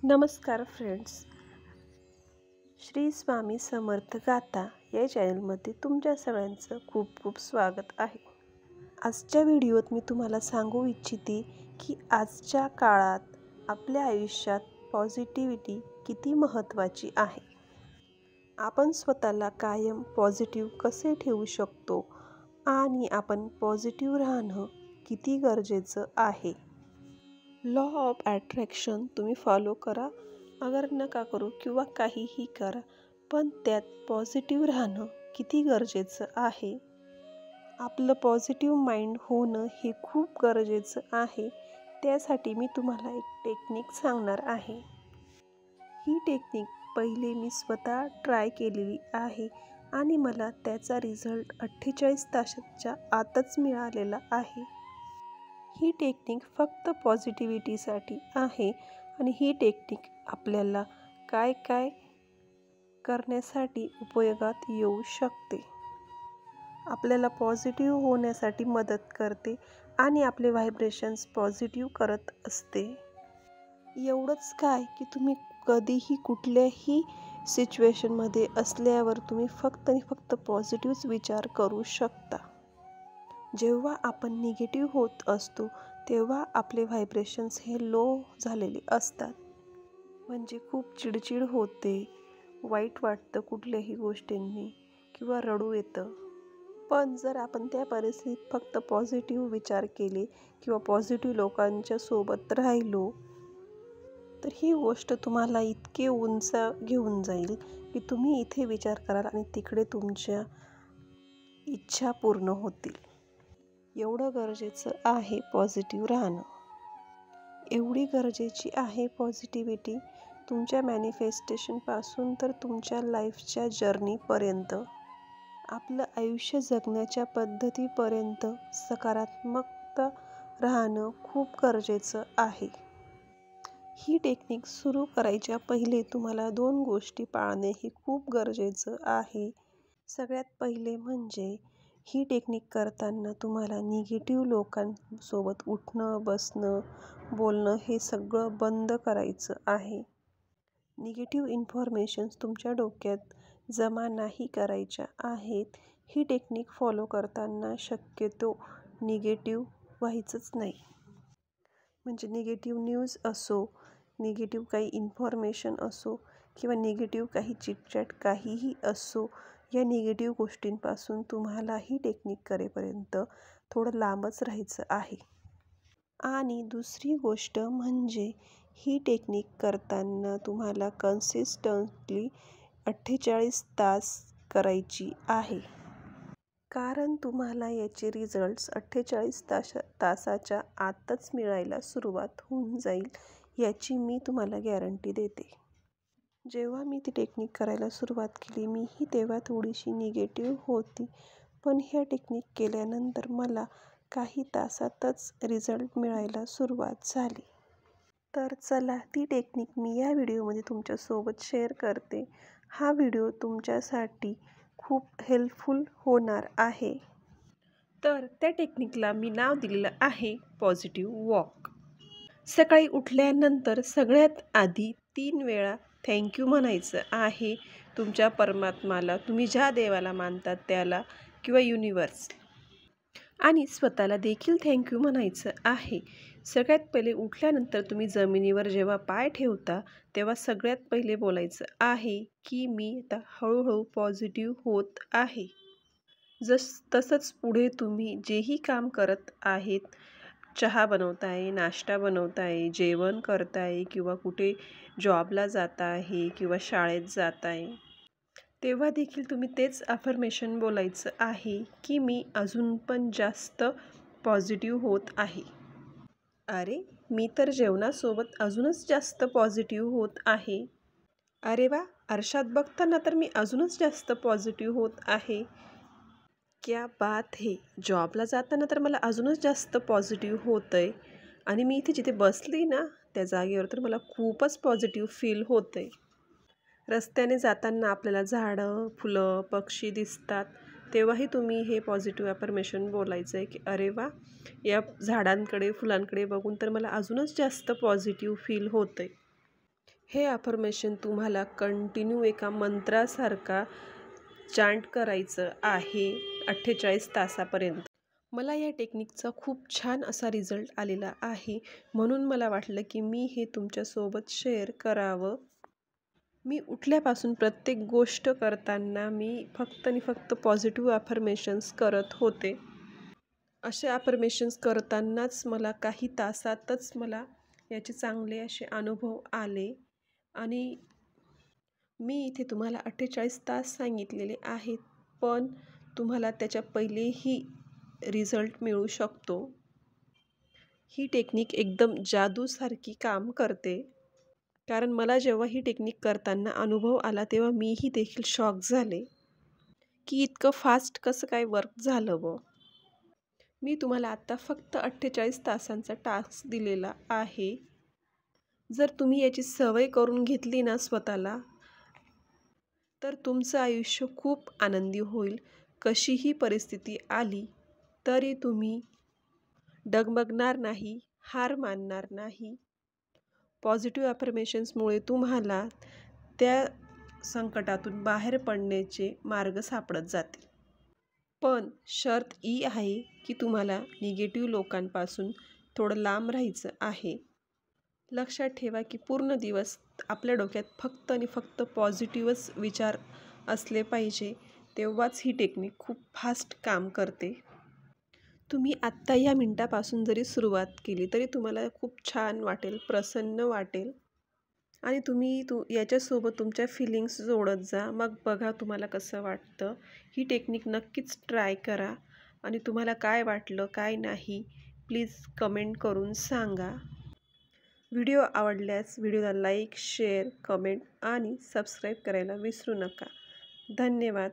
नमस्कार फ्रेंड्स, श्री स्वामी समर्थ गाथा या चॅनलमध्ये तुमच्या सगळ्यांचं खूप खूप स्वागत आहे। आजच्या व्हिडिओत मी तुम्हाला सांगू इच्छिते की आजच्या काळात आपल्या आयुष्यात पॉझिटिव्हिटी किती महत्त्वाची आहे। आपण स्वतःला कायम पॉझिटिव्ह कसे ठेवू शकतो आणि आपण पॉझिटिव्ह राहणं किती गरजेचं आहे। लॉ ऑफ अट्रॅक्शन तुम्ही फॉलो करा, अगर नका करू किंवा काहीही करा, पण त्यात पॉझिटिव्ह राहणं किती गरजेचं आहे। आपलं पॉझिटिव्ह माइंड होणं हे खूप गरजेचं आहे। त्यासाठी मी तुम्हाला एक टेक्निक सांगणार आहे। ही टेक्निक पहिले मी स्वतः ट्राय केलेली आहे आणि मला त्याचा रिझल्ट 48 तासाच्या आतच मिळालेला आहे। ही टेक्निक फक्त पॉझिटिव्हिटीसाठी आहे आणि ही टेक्निक आपल्याला काय काय करण्यासाठी उपयोगात येऊ शकते। आपल्याला पॉझिटिव्ह होण्यासाठी मदत करते आणि आपले व्हायब्रेशन्स पॉझिटिव्ह करत असते। एवढंच काय की तुम्ही कधीही कुठल्याही सिच्युएशनमध्ये असल्यावर तुम्ही फक्त आणि फक्त पॉझिटिव्हच विचार करू शकता। जेव्हा आपण निगेटिव्ह होत असतो तेव्हा आपले व्हायब्रेशन्स हे लो झालेले असतात, म्हणजे खूप चिडचिड होते, वाईट वाटतं कुठल्याही गोष्टींनी किंवा रडू येतं। पण जर आपण त्या परिस्थितीत फक्त पॉझिटिव्ह विचार केले किंवा पॉझिटिव्ह लोकांच्या सोबत राहिलो तर ही गोष्ट तुम्हाला इतके उंच घेऊन जाईल की तुम्ही इथे विचार कराल आणि तिकडे तुमच्या इच्छा पूर्ण होतील। एवढं गरजेचं आहे पॉझिटिव्ह राहणं। एवढी गरजेची आहे पॉझिटिव्हिटी तुमच्या मॅनिफेस्टेशनपासून तर तुमच्या लाईफच्या जर्नीपर्यंत, आपलं आयुष्य जगण्याच्या पद्धतीपर्यंत सकारात्मकता राहणं खूप गरजेचं आहे। ही टेक्निक सुरू करायच्या पहिले तुम्हाला 2 गोष्टी पाळणे हे खूप गरजेचं आहे। सगळ्यात पहिले म्हणजे ही टेक्निक करताना तुम्हाला निगेटिव्ह लोकांसोबत उठणं, बसणं, बोलणं हे सगळं बंद करायचं आहे। निगेटिव्ह इन्फॉर्मेशन्स तुमच्या डोक्यात जमा नाही करायच्या आहेत। ही टेक्निक फॉलो करताना शक्यतो निगेटिव्ह व्हायचंच नाही। म्हणजे निगेटिव्ह न्यूज असो, निगेटिव्ह काही इन्फॉर्मेशन असो किंवा निगेटिव्ह काही चिटचॅट काहीही असो, या निगेटिव्ह गोष्टींपासून तुम्हाला ही टेक्निक करेपर्यंत थोडं लांबच राहायचं आहे। आणि दुसरी गोष्ट म्हणजे ही टेक्निक करताना तुम्हाला कन्सिस्टंटली 48 तास करायची आहे। कारण तुम्हाला याचे रिझल्ट्स 48 तासाच्या आतच मिळायला सुरुवात होऊन जाईल, याची मी तुम्हाला गॅरंटी देते। जेव्हा मी ती टेक्निक करायला सुरुवात केली मीही तेव्हा थोडीशी निगेटिव्ह होती, पण ह्या टेक्निक केल्यानंतर मला काही तासातच रिझल्ट मिळायला सुरुवात झाली। तर चला ती टेक्निक मी या व्हिडिओमध्ये तुमच्यासोबत शेअर करते। हा व्हिडिओ तुमच्यासाठी खूप हेल्पफुल होणार आहे। तर त्या टेक्निकला मी नाव दिलेलं आहे पॉझिटिव्ह वॉक। सकाळी उठल्यानंतर सगळ्यात आधी 3 वेळा थँक्यू म्हणायचं आहे तुमच्या परमात्माला, तुम्ही ज्या देवाला मानतात त्याला किंवा युनिवर्स, आणि स्वतःला देखील थँक्यू म्हणायचं आहे। सगळ्यात पहिले उठल्यानंतर तुम्ही जमिनीवर जेव्हा पाय ठेवता तेव्हा सगळ्यात पहिले बोलायचं आहे की मी आता हळूहळू पॉझिटिव्ह होत आहे। तसंच पुढे तुम्ही जेही काम करत आहेत, चहा बनवताय, नाश्ता बनवताय, जेवण करताय किंवा कुठे जॉबला जात आहे किंवा शाळेत जात आहे, तेव्हा देखील तुम्ही तेच अफर्मेशन बोलायचं आहे की मी अजून पण जास्त पॉझिटिव्ह होत आहे। अरे, मी तर जेवणासोबत अजूनच जास्त पॉझिटिव्ह होत आहे। अरे वा, आरशात बघताना तर मी अजूनच जास्त पॉझिटिव्ह होत आहे। क्या बात है, जॉबला जाताना तर मला अजूनच जास्त पॉझिटिव्ह होतंय आणि मी इथे जिथे बसली ना त्या जागेवर तर मला खूपच पॉझिटिव्ह फील होतंय। रस्त्याने जाताना आपल्याला झाडं, फुलं, पक्षी दिसतात तेव्हाही तुम्ही हे पॉझिटिव्ह अफर्मेशन बोलायचं आहे की अरे वा, या झाडांकडे, फुलांकडे बघून तर मला अजूनच जास्त पॉझिटिव्ह फील होतंय। हे अफर्मेशन तुम्हाला कंटिन्यू एका मंत्रासारखा चांट करायचं आहे 48 तासापर्यंत. मला या टेक्निकचा खूप छान असा रिझल्ट आलेला आहे, म्हणून मला वाटलं की मी हे तुमच्यासोबत शेअर करावं. मी उठल्यापासून प्रत्येक गोष्ट करताना मी फक्त आणि फक्त पॉझिटिव्ह अफर्मेशन्स करत होते. असे अफर्मेशन्स करतानाच मला काही तासातच मला याचे चांगले असे अनुभव आले आणि मी इथे तुम्हाला 48 तास सांगितलेले आहेत, पण तुम्हाला त्याच्या पहिलेही रिझल्ट मिळू शकतो. ही टेक्निक एकदम जादूसारखी काम करते. कारण मला जेव्हा ही टेक्निक करताना अनुभव आला तेव्हा मीही देखील शॉक झाले की इतकं फास्ट कसं काय वर्क झालं व मी तुम्हाला आत्ता फक्त 48 तासांचा टास्क दिलेला आहे. जर तुम्ही याची सवय करून घेतली ना स्वतःला, तर तुमचं आयुष्य खूप आनंदी होईल. कशीही परिस्थिती आली तरी तुम्ही डगमगणार नाही, हार मानणार नाही. पॉझिटिव्ह अफर्मेशन्समुळे तुम्हाला त्या संकटातून बाहेर पडण्याचे मार्ग सापडत जातील. पण शर्त ही आहे की तुम्हाला निगेटिव्ह लोकांपासून थोडं लांब राहायचं आहे. लक्षात ठेवा की पूर्ण दिवस आपल्या डोक्यात फक्त आणि फक्त पॉझिटिव्हच विचार असले पाहिजे, तेव्हाच ही टेक्निक खूप फास्ट काम करते. तुम्ही आत्ता या मिनटापासून जरी सुरुवात केली तरी तुम्हाला खूप छान वाटेल, प्रसन्न वाटेल आणि तुम्ही याच्यासोबत तुमच्या फीलिंग्स जोडत जा. मग बघा तुम्हाला कसं वाटतं. ही टेक्निक नक्कीच ट्राय करा आणि तुम्हाला काय वाटलं, काय नाही, प्लीज कमेंट करून सांगा. व्हिडिओ आवडल्यास व्हिडिओला लाईक, शेअर, कमेंट आणि सबस्क्राईब करायला विसरू नका. धन्यवाद.